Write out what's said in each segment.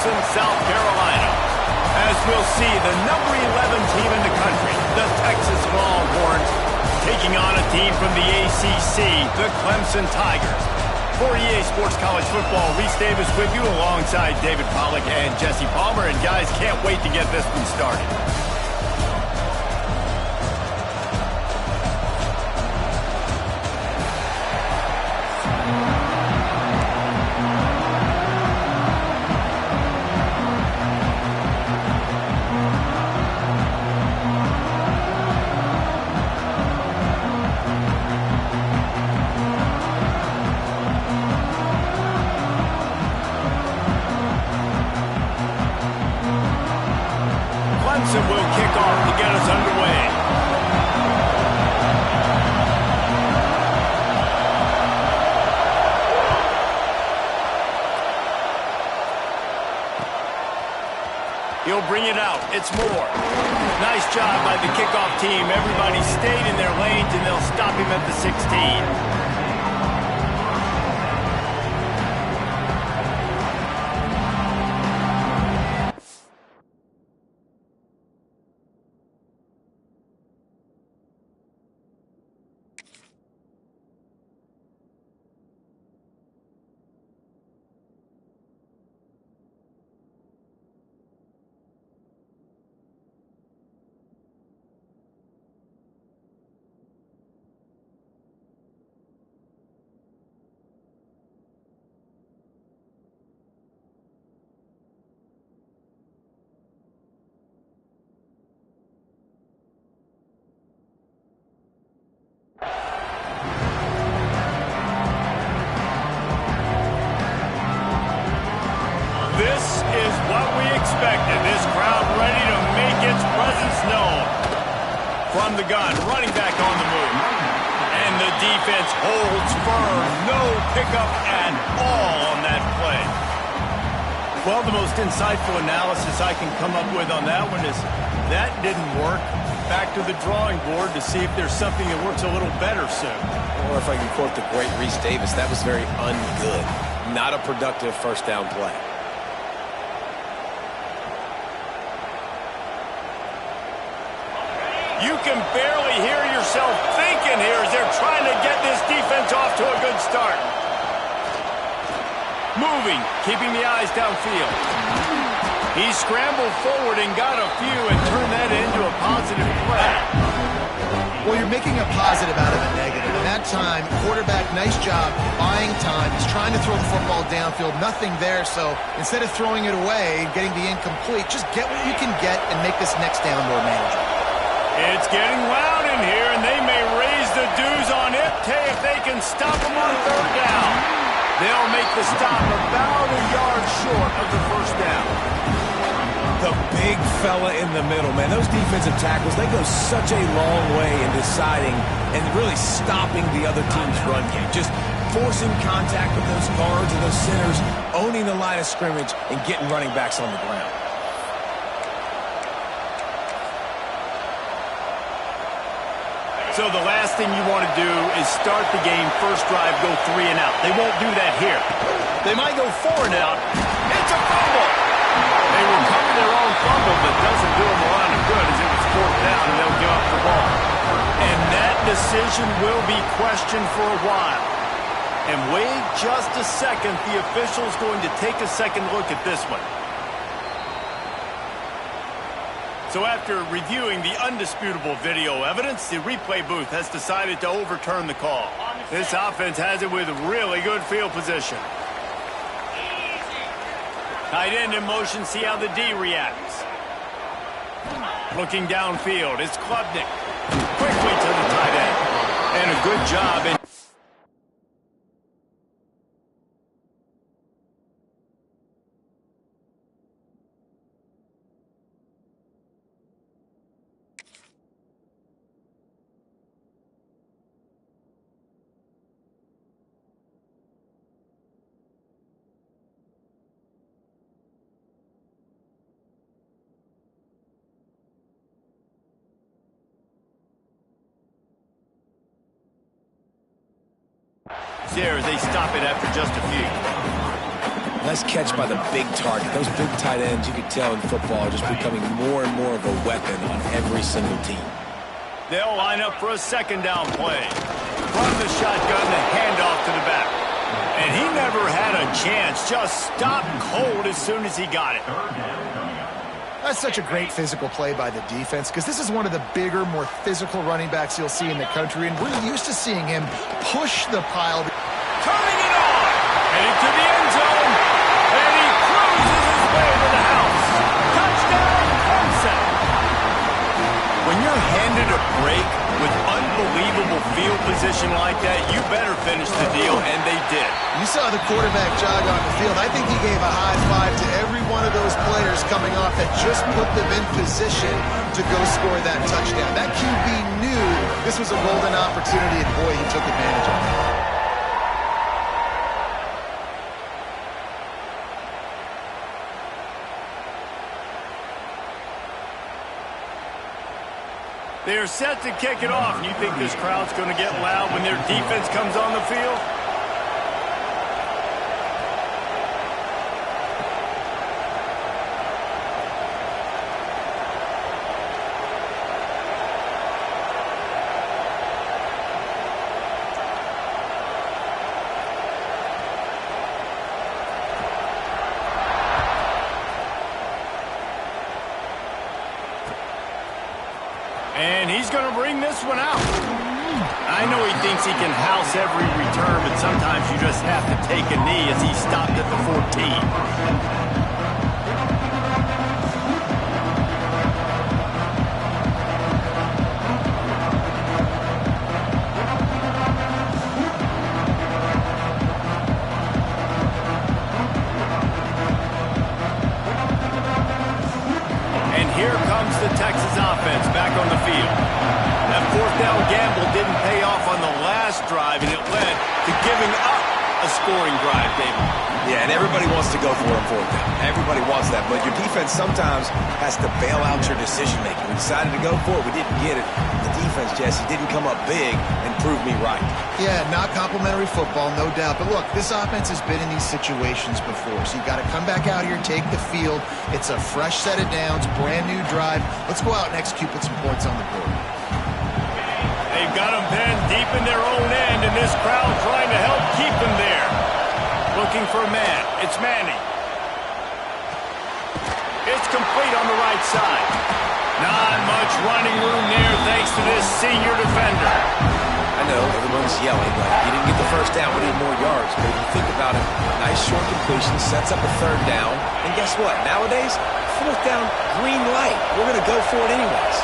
Clemson, South Carolina. As we'll see, the number 11 team in the country, the Texas Longhorns, taking on a team from the ACC, the Clemson Tigers. For EA Sports College Football, Reese Davis with you alongside David Pollack and Jesse Palmer. And guys, can't wait to get this one started. Clemson will kick off to get us underway. He'll bring it out. It's Moore. Nice job by the kickoff team. Everybody stayed in their lanes, and they'll stop him at the 16. This is what we expected. This crowd ready to make its presence known. From the gun, running back on the move. And the defense holds firm. No pickup at all on that play. Well, the most insightful analysis I can come up with on that one is that didn't work. Back to the drawing board to see if there's something that works a little better soon. Or if I can quote the great Reese Davis, that was very ungood. Not a productive first down play. You can barely hear yourself thinking here as they're trying to get this defense off to a good start. Moving, keeping the eyes downfield. He scrambled forward and got a few and turned that into a positive play. Well, you're making a positive out of a negative. And that time, quarterback, nice job, buying time. He's trying to throw the football downfield. Nothing there, so instead of throwing it away and getting the incomplete, just get what you can get and make this next down more manageable. It's getting loud in here, and they may raise the dues on Iptay if they can stop him on third down. They'll make the stop about a yard short of the first down. The big fella in the middle, man. Those defensive tackles, they go such a long way in deciding and really stopping the other team's run game. Just forcing contact with those guards and those centers, owning the line of scrimmage, and getting running backs on the ground. So the last thing you want to do is start the game, first drive, go 3 and out. They won't do that here. They might go 4 and out. It's a fumble. They recover their own fumble, but doesn't do them a lot of good as it was 4th down, and they'll give up the ball. And that decision will be questioned for a while. And wait just a second. The official's going to take a second look at this one. So after reviewing the undisputable video evidence, the replay booth has decided to overturn the call. This offense has it with really good field position. Tight end in motion, see how the D reacts. Looking downfield, it's Klubnik. Quickly to the tight end. And a good job in... There, they stop it after just a few. Nice catch by the big target. Those big tight ends, you could tell in football, are just becoming more and more of a weapon on every single team. They'll line up for a second down play. From the shotgun, the handoff to the back. And he never had a chance. Just stopped cold as soon as he got it. That's such a great physical play by the defense because this is one of the bigger, more physical running backs you'll see in the country, and we're used to seeing him push the pile. Turning it on! Heading to the end zone, and he cruises his way to the house. Touchdown, Clemson! When you're handed a break with unbelievable field position like that, you better finish the deal, and they did. You saw the quarterback jog on the field. I think he gave a high five to every one of those players coming off that just put them in position to go score that touchdown. That QB knew this was a golden opportunity, and boy, he took advantage of it. They are set to kick it off. And you think this crowd's going to get loud when their defense comes on the field? And he's going to bring this one out. I know he thinks he can house every return, but sometimes you just have to take a knee as he stopped at the 14. Here comes the Texas offense back on the field. That fourth down gamble didn't pay off on the last drive, and it led to giving up a scoring drive, David. Yeah, and everybody wants to go for it on fourth down. Everybody wants that, but your defense sometimes has to bail out your decision-making. We decided to go for it. We didn't get it. The defense, Jesse, didn't come up big and prove me right. Yeah, not complimentary football, no doubt. But look, this offense has been in these situations before, so you got to come back out here, take the field. It's a fresh set of downs, brand new drive. Let's go out and execute, put some points on the board. They've got them pinned deep in their own end, and this crowd trying to help keep them there. Looking for a man. It's Manning. It's complete on the right side. Not much running room there thanks to this senior defender. I know, everyone's yelling like he didn't get the first down, we need more yards. But if you think about it, nice short completion, sets up a third down. And guess what? Nowadays, fourth down, green light. We're going to go for it anyways.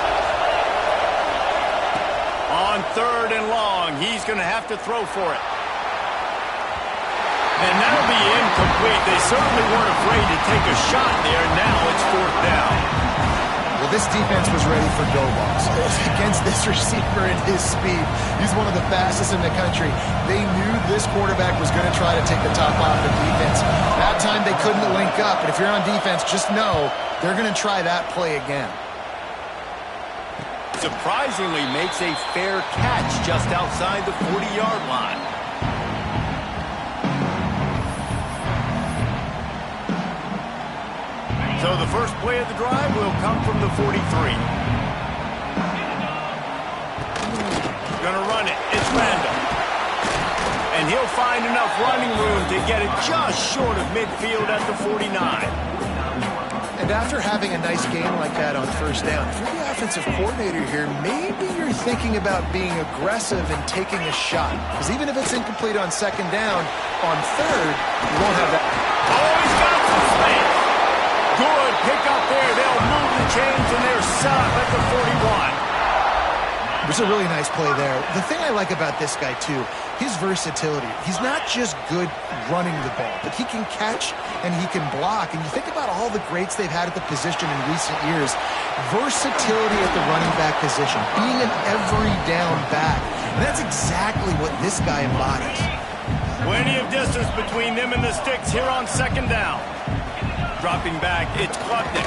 On third and long, he's going to have to throw for it. And that'll be incomplete. They certainly weren't afraid to take a shot there. Now it's fourth down. Well, this defense was ready for go balls. Against this receiver and his speed, he's one of the fastest in the country. They knew this quarterback was going to try to take the top off the defense. That time they couldn't link up, but if you're on defense, just know they're going to try that play again. Surprisingly makes a fair catch just outside the 40-yard line. So the first play of the drive will come from the 43. Gonna run it. It's Randall. And he'll find enough running room to get it just short of midfield at the 49. And after having a nice game like that on first down, if you're the offensive coordinator here, maybe you're thinking about being aggressive and taking a shot. Because even if it's incomplete on second down, on third, you won't have that. Oh, he's got some space. Good pick up there. They'll move the chains, and they're set up at the 41. It was a really nice play there. The thing I like about this guy, too, his versatility. He's not just good running the ball, but he can catch and he can block. And you think about all the greats they've had at the position in recent years. Versatility at the running back position, being an every down back. And that's exactly what this guy embodies. Plenty of distance between them and the sticks here on second down. Dropping back, it's Klubnik.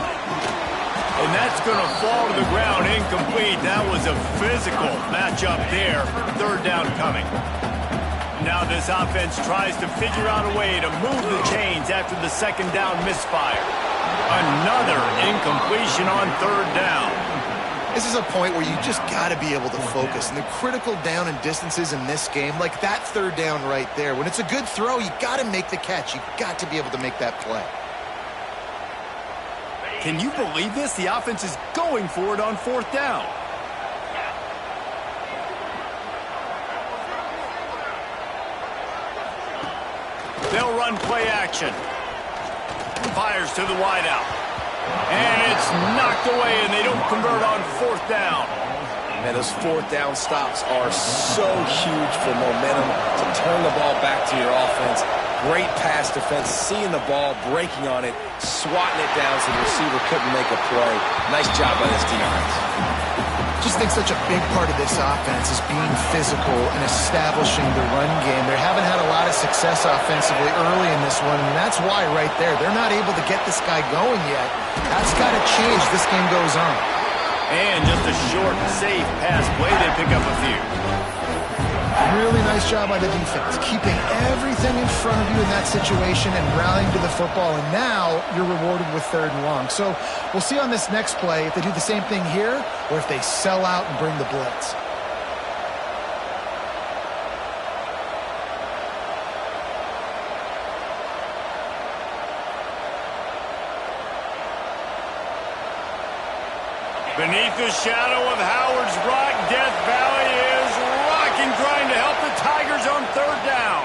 And that's going to fall to the ground incomplete. That was a physical matchup there. Third down coming. Now this offense tries to figure out a way to move the chains after the second down misfire. Another incompletion on third down. This is a point where you just got to be able to focus. And the critical down and distances in this game, like that third down right there, when it's a good throw, you got to make the catch. You got to be able to make that play. Can you believe this? The offense is going for it on fourth down. They'll run play action. Fires to the wideout. And it's knocked away, and they don't convert on fourth down. Man, those fourth down stops are so huge for momentum to turn the ball back to your offense. Great pass defense, seeing the ball, breaking on it, swatting it down so the receiver couldn't make a play. Nice job by this defense. Just think such a big part of this offense is being physical and establishing the run game. They haven't had a lot of success offensively early in this one, and that's why right there, they're not able to get this guy going yet. That's got to change. This game goes on. And just a short, safe pass play. They pick up a few. Really nice job by the defense, keeping everything in front of you in that situation and rallying to the football, and now you're rewarded with third and long. So we'll see on this next play if they do the same thing here or if they sell out and bring the blitz. Beneath the shadow of Howard's Rock, Death Valley is rocking, trying to help the Tigers on third down.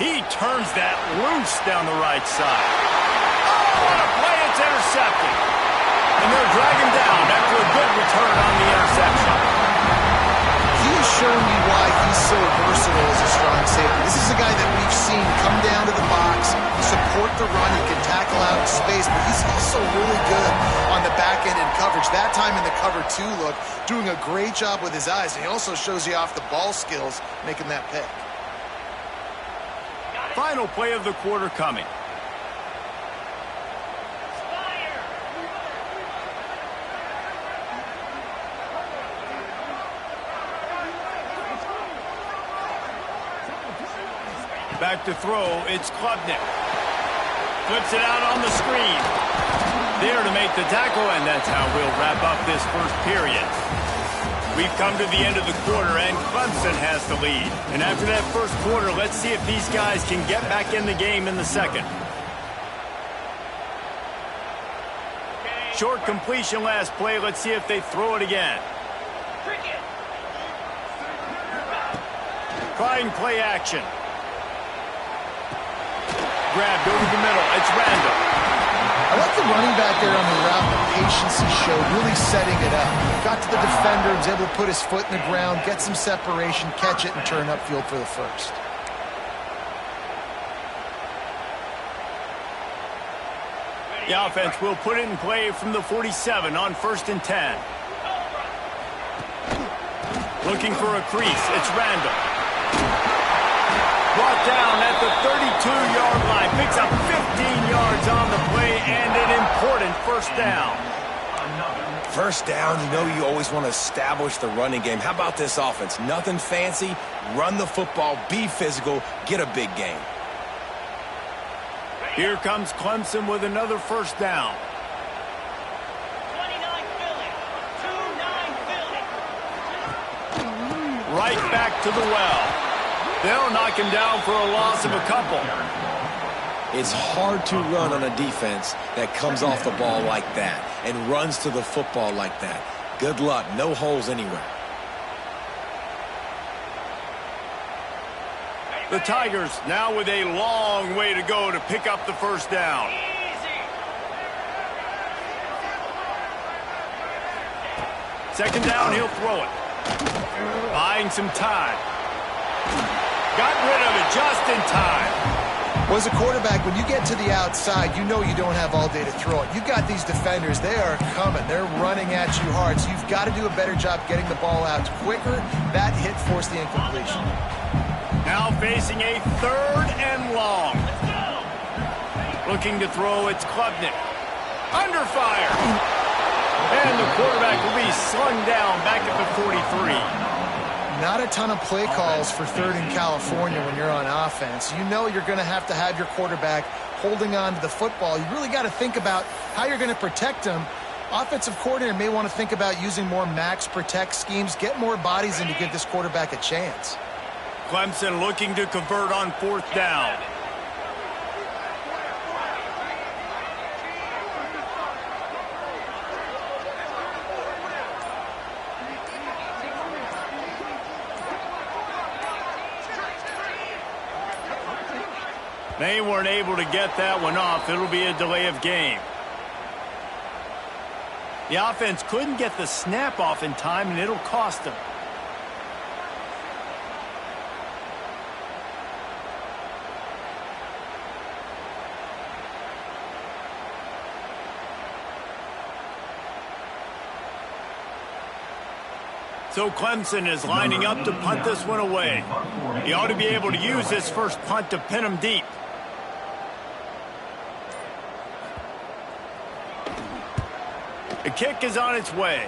He turns that loose down the right side. Oh, what a play. It's intercepted. And they'll drag him down after a good return on the interception. He's shown you why he's so versatile as a strong safety. This is a guy that we've seen come down to the box, support the run, he can tackle out in space, but he's also really good on the back end in coverage. That time in the cover two look, doing a great job with his eyes, and he also shows you off the ball skills, making that pick. Final play of the quarter coming. Back to throw, it's Klubnik. Flips it out on the screen. There to make the tackle, and that's how we'll wrap up this first period. We've come to the end of the quarter, and Clemson has the lead. And after that first quarter, let's see if these guys can get back in the game in the second. Short completion last play. Let's see if they throw it again. Trying play action. Grabbed over the middle. It's Randall. I like the running back there on the route, the patience he showed, really setting it up. Got to the defender, was able to put his foot in the ground, get some separation, catch it, and turn upfield for the first. The offense will put it in play from the 47 on 1st and 10. Looking for a crease. It's Randall. Brought down at the 32-yard line. Picks up 15 yards on the play and an important first down. First down, you know you always want to establish the running game. How about this offense? Nothing fancy. Run the football, be physical, get a big gain. Here comes Clemson with another first down. 29 Philly. 2-9 Philly. Right back to the well. They'll knock him down for a loss of a couple. It's hard to run on a defense that comes off the ball like that and runs to the football like that. Good luck. No holes anywhere. The Tigers now with a long way to go to pick up the first down. Second down, he'll throw it. Buying some time. Got rid of it just in time. Well, as a quarterback, when you get to the outside, you know you don't have all day to throw it. You've got these defenders. They are coming. They're running at you hard, so you've got to do a better job getting the ball out quicker. That hit forced the incompletion. Now facing a 3rd and long. Looking to throw, it's Klubnik. Under fire. And the quarterback will be slung down back at the 43. Not a ton of play calls for third in California when you're on offense. You know you're going to have your quarterback holding on to the football. You really got to think about how you're going to protect him. Offensive coordinator may want to think about using more max protect schemes, get more bodies in to give this quarterback a chance. Clemson looking to convert on 4th down. They weren't able to get that one off. It'll be a delay of game. The offense couldn't get the snap off in time, and it'll cost them. So Clemson is lining up to punt this one away. He ought to be able to use this first punt to pin him deep. The kick is on its way.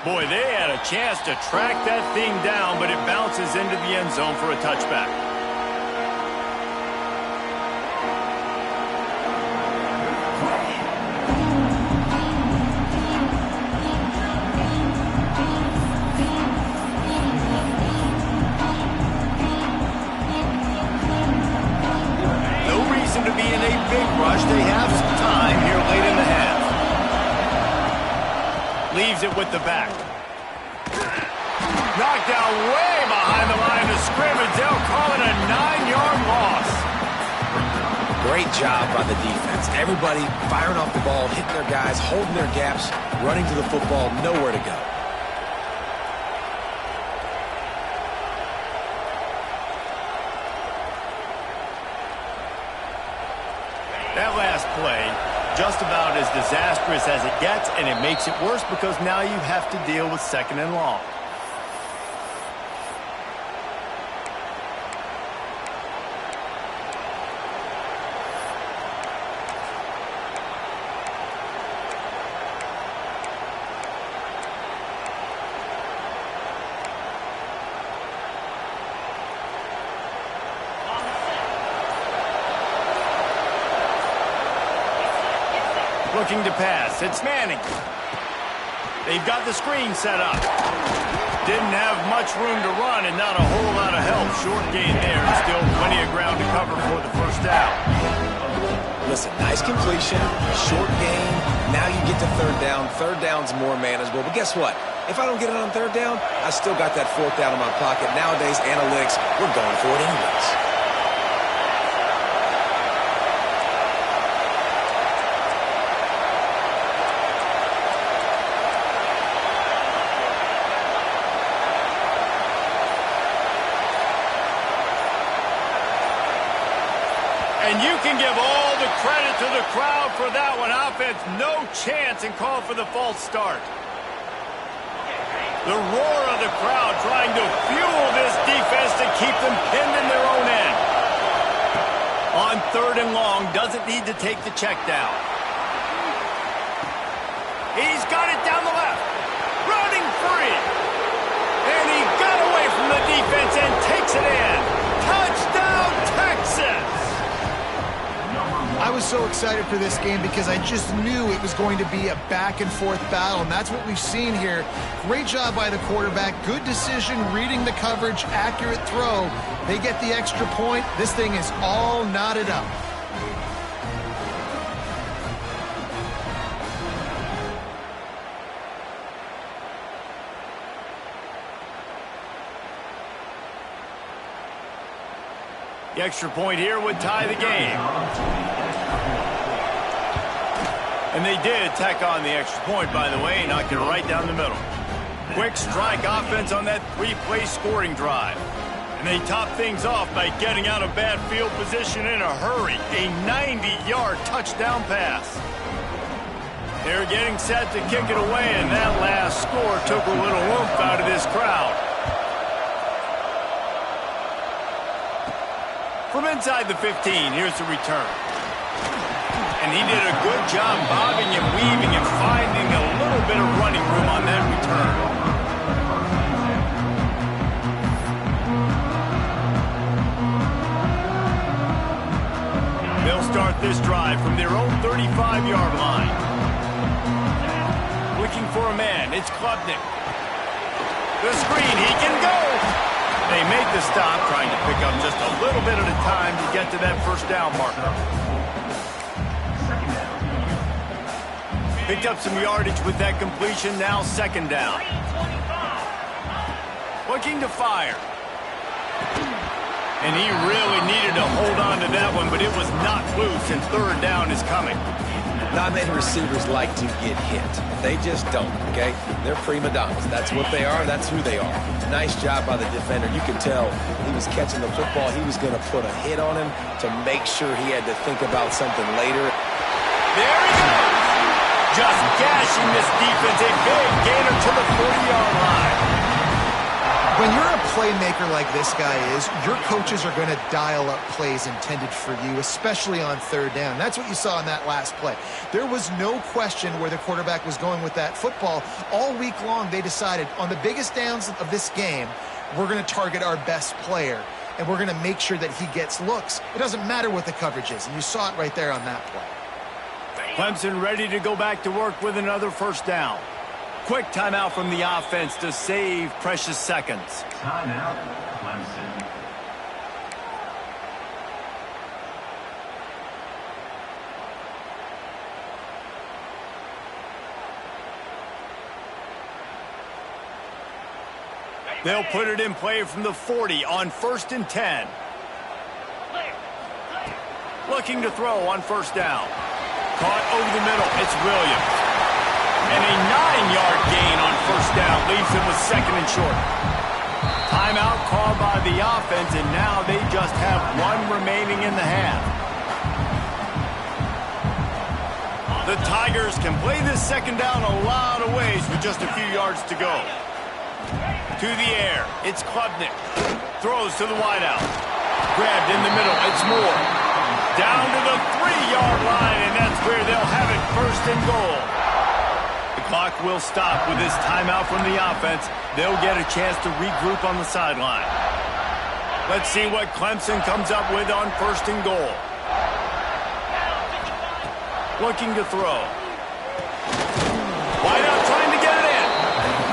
Boy, they had a chance to track that thing down, but it bounces into the end zone for a touchback. To be in a big rush. They have some time here late in the half. Leaves it with the back. Knocked down way behind the line of scrimmage. They'll call it a 9-yard loss. Great job by the defense. Everybody firing off the ball, hitting their guys, holding their gaps, running to the football, nowhere to go. That last play, just about as disastrous as it gets, and it makes it worse because now you have to deal with 2nd and long. Looking to pass. It's Manning. They've got the screen set up. Didn't have much room to run and not a whole lot of help. Short gain there. Still plenty of ground to cover for the first down. Listen, nice completion, short gain. Now you get to 3rd down. 3rd down's more manageable. But guess what? If I don't get it on 3rd down, I still got that 4th down in my pocket. Nowadays, analytics, we're going for it anyways. And you can give all the credit to the crowd for that one. Offense, no chance, and call for the false start. The roar of the crowd trying to fuel this defense to keep them pinned in their own end. On 3rd and long, doesn't need to take the check down. He's got it down the left. Running free. And he got away from the defense and takes it in. Touchdown, Texas! I was so excited for this game because I just knew it was going to be a back-and-forth battle, and that's what we've seen here. Great job by the quarterback. Good decision, reading the coverage, accurate throw. They get the extra point. This thing is all knotted up. The extra point here would tie the game. And they did tack on the extra point, by the way, knocked it right down the middle. Quick strike offense on that 3-play scoring drive. And they top things off by getting out of bad field position in a hurry. A 90-yard touchdown pass. They're getting set to kick it away, and that last score took a little oomph out of this crowd. From inside the 15, here's the return. And he did a good job bobbing and weaving and finding a little little bit of running room on that return. They'll start this drive from their own 35-yard line. Looking for a man. It's Klubnik. The screen. He can go. They make the stop, trying to pick up just a little bit at a time to get to that first down marker. Picked up some yardage with that completion. Now second down. Looking to fire. And he really needed to hold on to that one, but it was knocked loose, and third down is coming. Not many receivers like to get hit. They just don't, okay? They're prima donnas. That's what they are. That's who they are. Nice job by the defender. You can tell he was catching the football. He was going to put a hit on him to make sure he had to think about something later. There he goes. Just gashing this defense. A big gainer to the 40-yard line. When you're a playmaker like this guy is, your coaches are going to dial up plays intended for you, especially on third down. That's what you saw in that last play. There was no question where the quarterback was going with that football. All week long, they decided on the biggest downs of this game, we're going to target our best player, and we're going to make sure that he gets looks. It doesn't matter what the coverage is, and you saw it right there on that play. Clemson ready to go back to work with another first down. Quick timeout from the offense to save precious seconds. Timeout, Clemson. They'll put it in play from the 40 on 1st and 10. Looking to throw on first down. Caught over the middle. It's Williams. And a 9-yard gain on first down leaves him with second and short. Timeout called by the offense, and now they just have one remaining in the half. The Tigers can play this second down a lot of ways with just a few yards to go. To the air, it's Klubnik. Throws to the wideout. Grabbed in the middle, it's Moore. Down to the 3-yard line, and that's where they'll have it, first and goal. Clock will stop with this timeout from the offense. They'll get a chance to regroup on the sideline. Let's see what Clemson comes up with on first and goal. Looking to throw. Wideout trying to get it in.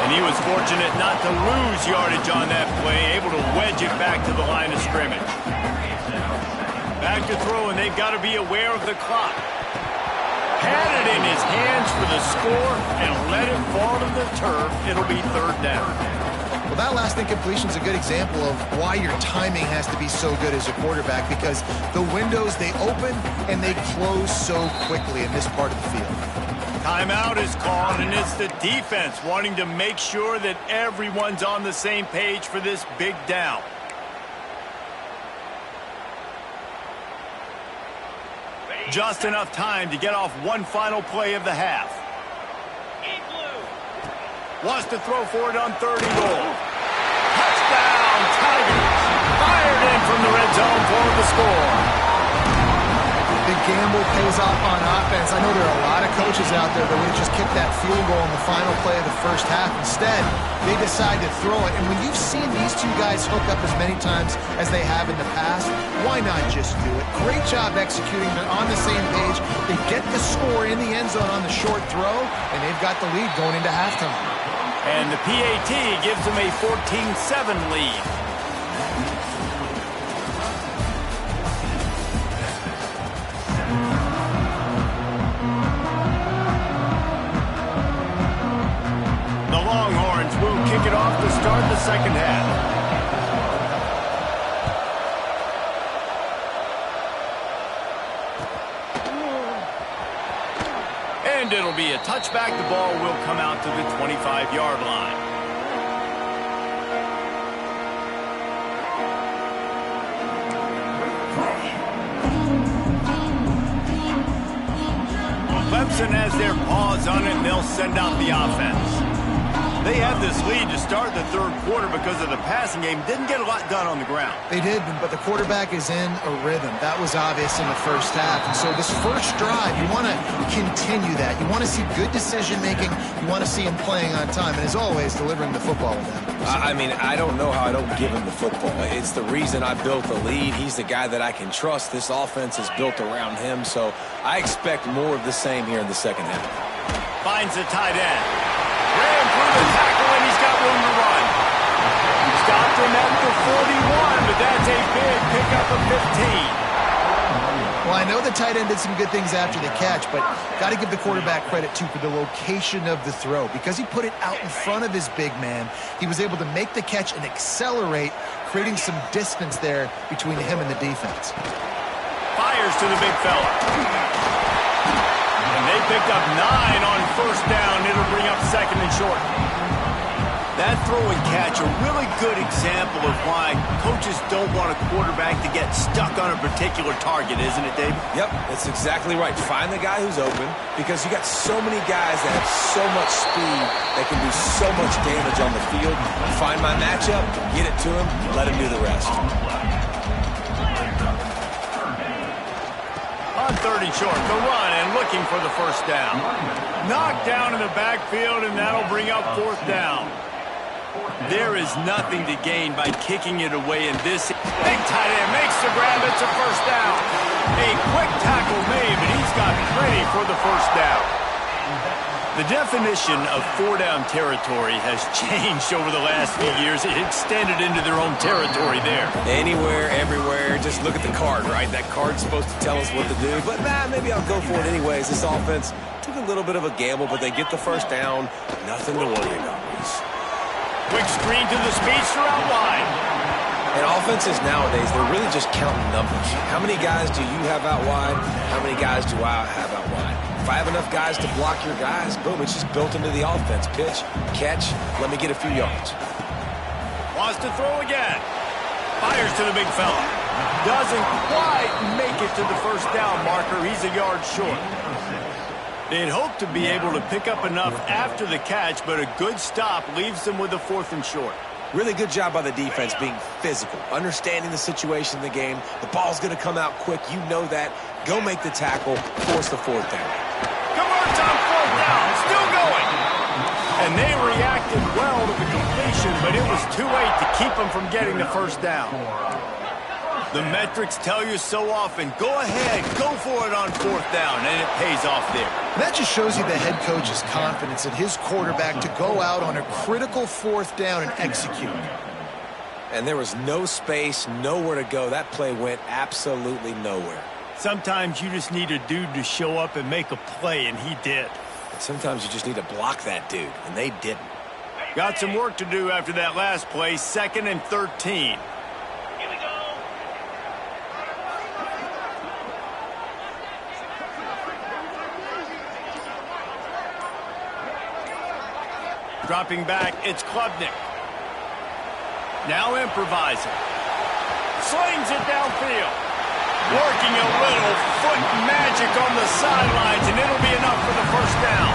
And he was fortunate not to lose yardage on that play, able to wedge it back to the line of scrimmage. Back to throw, and they've got to be aware of the clock. Had it in his hands for the score and let it fall to the turf. It'll be third down. Well, that last incompletion is a good example of why your timing has to be so good as a quarterback, because the windows, they open and they close so quickly in this part of the field. Timeout is called, and it's the defense wanting to make sure that everyone's on the same page for this big down. Just enough time to get off one final play of the half. Wants to throw for it on third and goal. Touchdown, Tigers. Fired in from the red zone for the score. The gamble pays off on offense. I know there are a lot of coaches out there that would have just kicked that field goal in the final play of the first half. Instead, they decide to throw it. And when you've seen these two guys hook up as many times as they have in the past, why not just do it? Great job executing. They're on the same page. They get the score in the end zone on the short throw, and they've got the lead going into halftime. And the PAT gives them a 14-7 lead. Will kick it off to start the second half. And it'll be a touchback. The ball will come out to the 25-yard line. Clemson has their paws on it, and they'll send out the offense. They had this lead to start the third quarter because of the passing game. Didn't get a lot done on the ground. They did, but the quarterback is in a rhythm. That was obvious in the first half. And so this first drive, you want to continue that. You want to see good decision-making. You want to see him playing on time. And as always, delivering the football with them. I mean, I don't know how I don't give him the football. It's the reason I built the lead. He's the guy that I can trust. This offense is built around him, so I expect more of the same here in the second half. Finds the tight end. Ran through the tackle, and he's got room to run. Stopped him at the 41, but that's a big pickup of 15. Well, I know the tight end did some good things after the catch, but got to give the quarterback credit, too, for the location of the throw. Because he put it out in front of his big man, he was able to make the catch and accelerate, creating some distance there between him and the defense. Fires to the big fella. And they picked up 9 on first down. It'll bring up second and short. That throw and catch, a really good example of why coaches don't want a quarterback to get stuck on a particular target, isn't it, Dave? Yep, that's exactly right. Find the guy who's open, because you got so many guys that have so much speed that can do so much damage on the field. Find my matchup, get it to him, let him do the rest. On 30 short, the run and looking for the first down. Knocked down in the backfield, and that'll bring up fourth down. There is nothing to gain by kicking it away in this. Big tight end makes the grab. It's a first down. A quick tackle made, but he's got plenty for the first down. The definition of four-down territory has changed over the last few years. It extended into their own territory there. Anywhere, everywhere, just look at the card, right? That card's supposed to tell us what to do, but maybe I'll go for it anyways. This offense took a little bit of a gamble, but they get the first down. Nothing to worry about. Quick screen to the speedster out wide. And offenses nowadays, they're really just counting numbers. How many guys do you have out wide? How many guys do I have out wide? If I have enough guys to block your guys, boom, it's just built into the offense. Pitch, catch, let me get a few yards. Wants to throw again. Fires to the big fella. Doesn't quite make it to the first down marker. He's a yard short. They'd hope to be able to pick up enough after the catch, but a good stop leaves them with a fourth and short. Really good job by the defense being physical, understanding the situation in the game. The ball's going to come out quick. You know that. Go make the tackle, force the fourth down. Converts on fourth down, still going. And they reacted well to the completion, but it was too late to keep them from getting the first down. The metrics tell you so often, go ahead, go for it on fourth down, and it pays off there. That just shows you the head coach's confidence in his quarterback to go out on a critical fourth down and execute. And there was no space, nowhere to go. That play went absolutely nowhere. Sometimes you just need a dude to show up and make a play, and he did. Sometimes you just need to block that dude, and they didn't. Got some work to do after that last play, 2nd and 13. Dropping back, it's Klubnik. Now improvising. Slings it downfield. Working a little foot magic on the sidelines, and it'll be enough for the first down.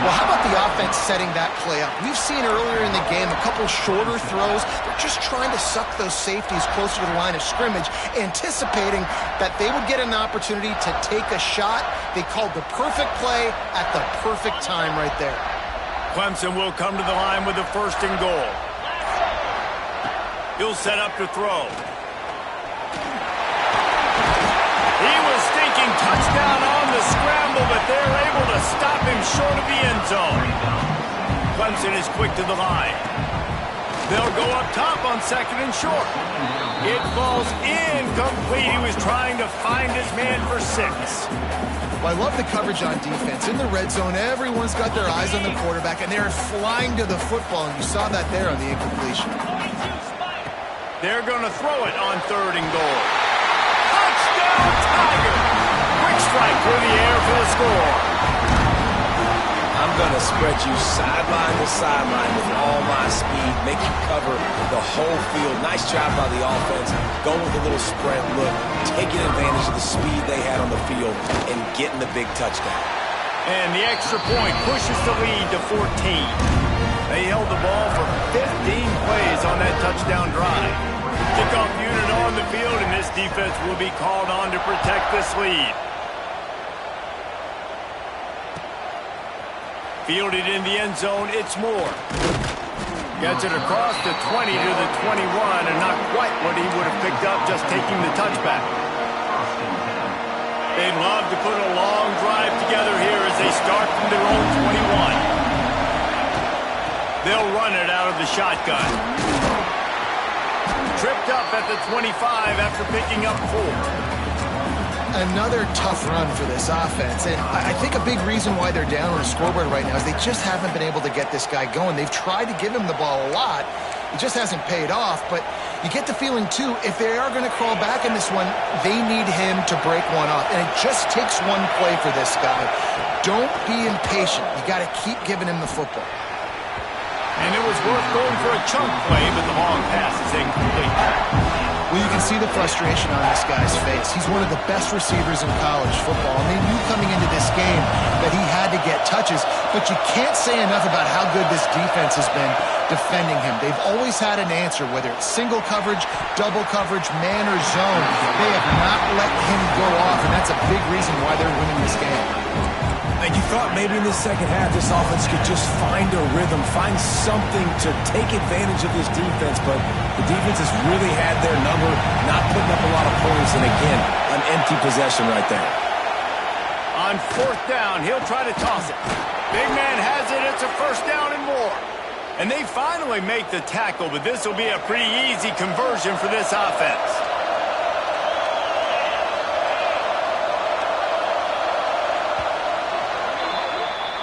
Well, how about the offense setting that play up? We've seen earlier in the game a couple shorter throws. They're just trying to suck those safeties closer to the line of scrimmage, anticipating that they would get an opportunity to take a shot. They called the perfect play at the perfect time right there. Clemson will come to the line with the first and goal. He'll set up to throw. He was thinking touchdown on the scramble, but they're able to stop him short of the end zone. Clemson is quick to the line. They'll go up top on 2nd and short. It falls incomplete. He was trying to find his man for 6. Well, I love the coverage on defense. In the red zone, everyone's got their eyes on the quarterback, and they're flying to the football, and you saw that there on the incompletion. They're going to throw it on 3rd and goal. Touchdown, Tiger! Quick strike through the air for the score. I'm going to spread you sideline to sideline with all my speed, make you cover the whole field. Nice job by the offense, going with a little spread look, taking advantage of the speed they had on the field, and getting the big touchdown. And the extra point pushes the lead to 14. They held the ball for 15 plays on that touchdown drive. Kickoff unit on the field, and this defense will be called on to protect this lead. Fielded in the end zone, it's Moore. Gets it across the 20 to the 21, and not quite what he would have picked up just taking the touchback. They'd love to put a long drive together here as they start from their own 21. They'll run it out of the shotgun. Tripped up at the 25 after picking up 4. Another tough run for this offense, and I think a big reason why they're down on the scoreboard right now is they just haven't been able to get this guy going. They've tried to give him the ball a lot. It just hasn't paid off, but you get the feeling, too, if they are going to crawl back in this one, they need him to break one off, and it just takes one play for this guy. Don't be impatient. You got to keep giving him the football. And it was worth going for a chunk play, but the long pass is incomplete. Well, you can see the frustration on this guy's face. He's one of the best receivers in college football, and they knew coming into this game that he had to get touches, but you can't say enough about how good this defense has been defending him. They've always had an answer, whether it's single coverage, double coverage, man or zone. They have not let him go off, and that's a big reason why they're winning this game. And you thought maybe in the second half this offense could just find a rhythm, find something to take advantage of this defense, but the defense has really had their number, not putting up a lot of points, and again, an empty possession right there. On 4th down, he'll try to toss it. Big man has it, it's a 1st down and more. And they finally make the tackle, but this will be a pretty easy conversion for this offense.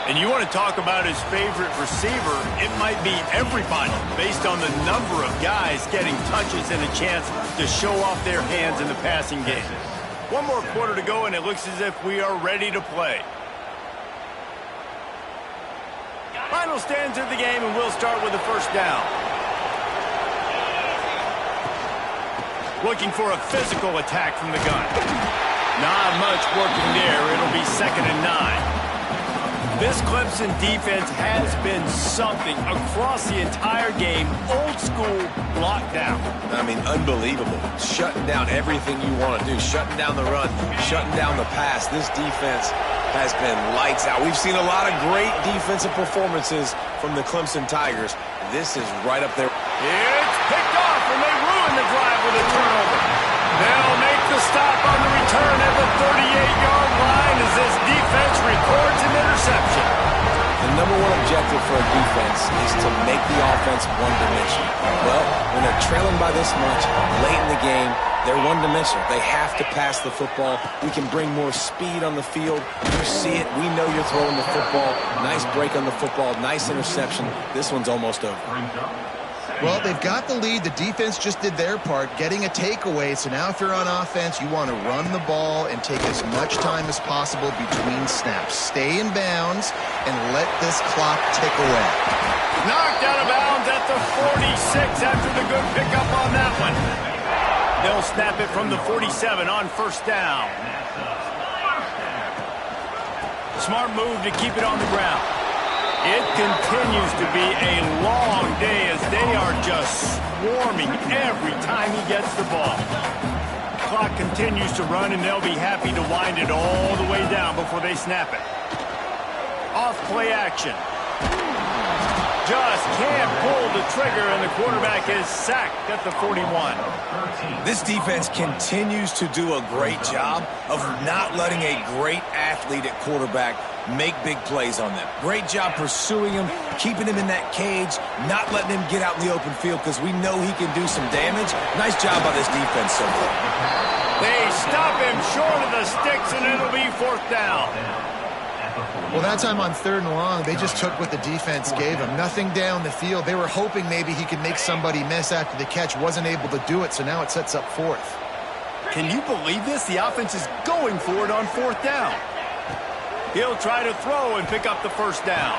And you want to talk about his favorite receiver, it might be everybody based on the number of guys getting touches and a chance to show off their hands in the passing game. One more quarter to go, and it looks as if we are ready to play. Final stands of the game, and we'll start with the 1st down. Looking for a physical attack from the gun. Not much working there. It'll be 2nd and 9. This Clemson defense has been something across the entire game. Old school lockdown. I mean, unbelievable. Shutting down everything you want to do. Shutting down the run. Shutting down the pass. This defense has been lights out. We've seen a lot of great defensive performances from the Clemson Tigers. This is right up there. It's picked off, and they ruin the drive with a turnover. They'll make the stop on the return at the 38-yard line as this defense records an interception. The number one objective for a defense is to make the offense one-dimensional. Well, when they're trailing by this much late in the game, they're one-dimensional. They have to pass the football. We can bring more speed on the field. You see it. We know you're throwing the football. Nice break on the football. Nice interception. This one's almost over. Well, they've got the lead. The defense just did their part, getting a takeaway. So now if you're on offense, you want to run the ball and take as much time as possible between snaps. Stay in bounds and let this clock tick away. Knocked out of bounds at the 46 after the good pickup on that one. They'll snap it from the 47 on 1st down. Smart move to keep it on the ground. It continues to be a long day as they are just swarming every time he gets the ball. Clock continues to run, and they'll be happy to wind it all the way down before they snap it. Off play action. Just can't pull the trigger, and the quarterback is sacked at the 41. This defense continues to do a great job of not letting a great athlete at quarterback make big plays on them. Great job pursuing him, keeping him in that cage, not letting him get out in the open field because we know he can do some damage. Nice job by this defense so far. They stop him short of the sticks, and it'll be 4th down. Well, that time on 3rd and long, they just took what the defense gave him. Nothing down the field. They were hoping maybe he could make somebody miss after the catch. Wasn't able to do it, so now it sets up 4th. Can you believe this? The offense is going for it on 4th down. He'll try to throw and pick up the 1st down.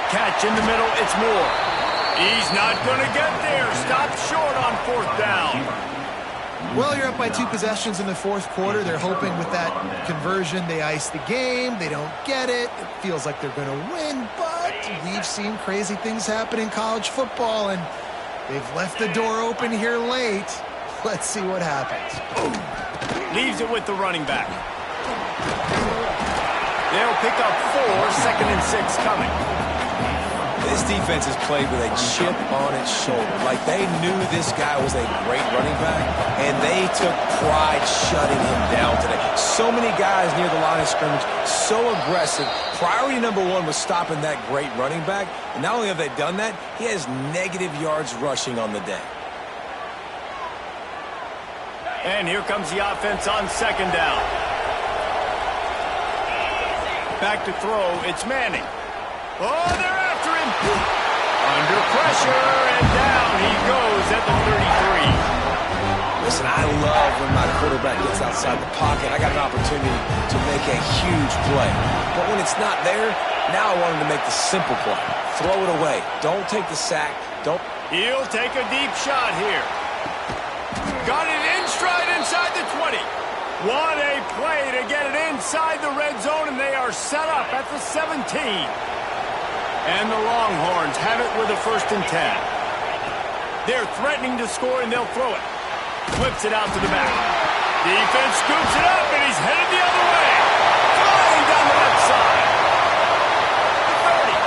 Catch in the middle, it's Moore. He's not going to get there. Stop short on 4th down. Well, you're up by 2 possessions in the 4th quarter. They're hoping with that conversion they ice the game. They don't get it. It feels like they're going to win, but we've seen crazy things happen in college football, and they've left the door open here late. Let's see what happens. Leaves it with the running back. They'll pick up 4, 2nd and 6 coming. This defense has played with a chip on its shoulder. Like they knew this guy was a great running back, and they took pride shutting him down today. So many guys near the line of scrimmage, so aggressive. Priority number 1 was stopping that great running back. And not only have they done that, he has negative yards rushing on the day. And here comes the offense on 2nd down. Back to throw, it's Manning. Oh, they're after him. Under pressure, and down he goes at the 33. Listen, I love when my quarterback gets outside the pocket. I got an opportunity to make a huge play. But when it's not there, now I want him to make the simple play. Throw it away. Don't take the sack. Don't. He'll take a deep shot here. Got it in stride inside the 20. What a play to get it inside the red zone, and they are set up at the 17. And the Longhorns have it with a 1st and 10. They're threatening to score, and they'll throw it. Flips it out to the back. Defense scoops it up, and he's headed the other way. Flying down the left side. The 30.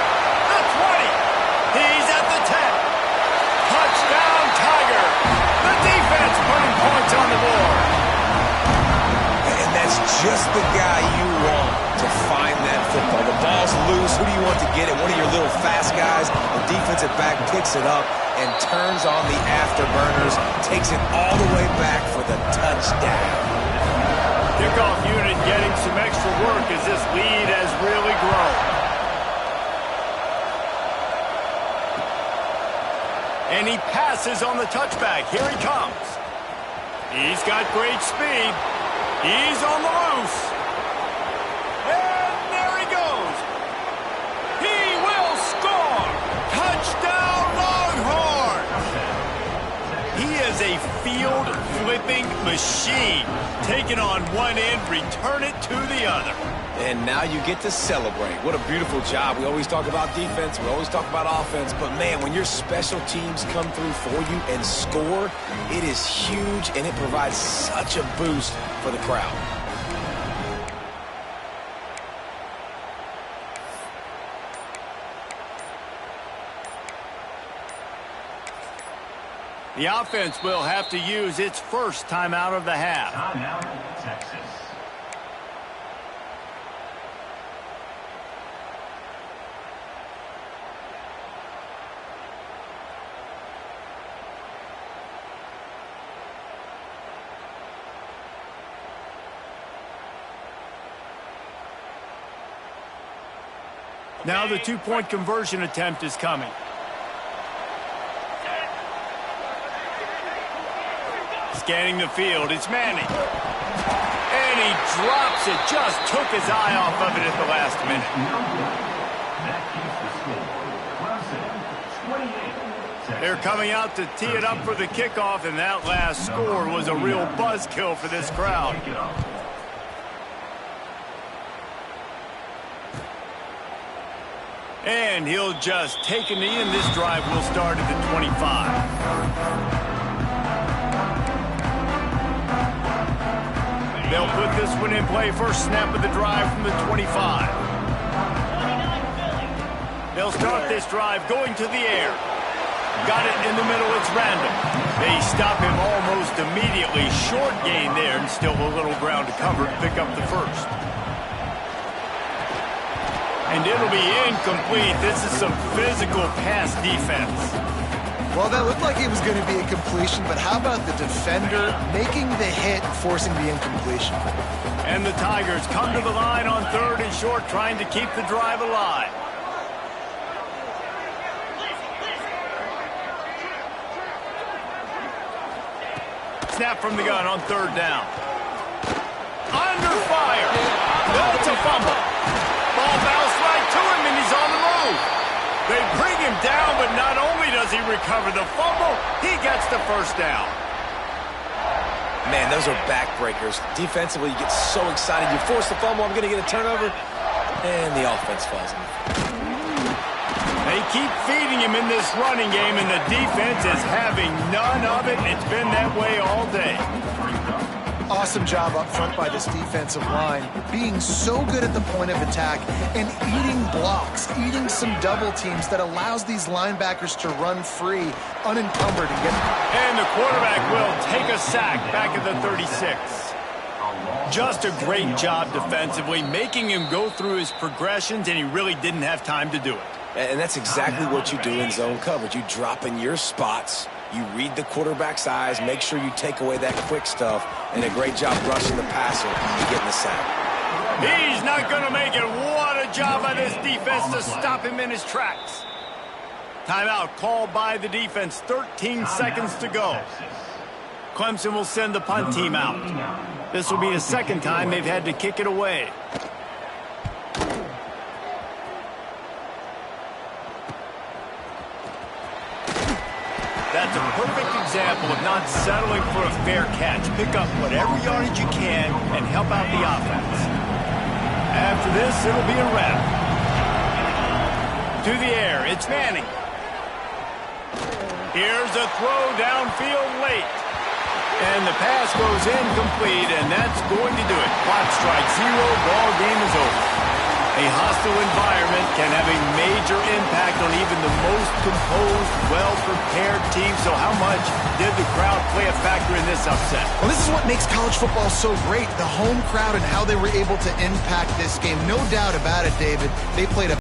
The 20. He's at the 10. Touchdown, Tiger. The defense putting points on the board. And that's just the guy you want to find that football. The ball's loose. Who do you want to get it? One of your little fast guys. The defensive back picks it up and turns on the afterburners, takes it all the way back for the touchdown. Kickoff unit getting some extra work as this lead has really grown. And he passes on the touchback. Here he comes. He's got great speed. He's on the loose. And there he goes. He will score. Touchdown, Longhorns. He is a field-flipping machine. Take it on one end, return it to the other. And now you get to celebrate. What a beautiful job. We always talk about defense. We always talk about offense. But, man, when your special teams come through for you and score, it is huge, and it provides such a boost for the crowd. The offense will have to use its first timeout of the half. Timeout, Texas. Now the two-point conversion attempt is coming. Scanning the field, it's Manning. And he drops it, just took his eye off of it at the last minute. They're coming out to tee it up for the kickoff, and that last score was a real buzzkill for this crowd. And he'll just take a knee, and this drive will start at the 25. They'll put this one in play. First snap of the drive from the 25. They'll start this drive going to the air. Got it in the middle. It's Randall. They stop him almost immediately. Short gain there, and still a little ground to cover to pick up the first. And it'll be incomplete. This is some physical pass defense. Well, that looked like it was going to be a completion, but how about the defender making the hit, forcing the incompletion? And the Tigers come to the line on 3rd and short, trying to keep the drive alive. Snap from the gun on 3rd down. Under fire. That's a fumble. Ball bounced right to him, and he's on the move. They bring him down, but not only does he recover the fumble, he gets the first down. Man, those are backbreakers. Defensively, you get so excited. You force the fumble, I'm going to get a turnover, and the offense falls in. They keep feeding him in this running game, and the defense is having none of it. It's been that way all day. Awesome job up front by this defensive line, being so good at the point of attack and eating blocks, eating some double teams that allows these linebackers to run free, unencumbered. And the quarterback will take a sack back at the 36. Just a great job defensively, making him go through his progressions, and he really didn't have time to do it. And that's exactly what you do in zone coverage. You drop in your spots, you read the quarterback's eyes, make sure you take away that quick stuff, and a great job rushing the passer and getting the sack. He's not going to make it. What a job by this defense to stop him in his tracks. Timeout called by the defense. 13 seconds to go. Clemson will send the punt team out. This will be the second time they've had to kick it away. That's a perfect example of not settling for a fair catch. Pick up whatever yardage you can and help out the offense. After this, it'll be a wrap. To the air, it's Manning. Here's a throw downfield late. And the pass goes incomplete, and that's going to do it. Clock strikes 0, ball game is over. A hostile environment can have a major impact on even the most composed, well-prepared team. So how much did the crowd play a factor in this upset? Well, this is what makes college football so great, the home crowd and how they were able to impact this game. No doubt about it, David. They played a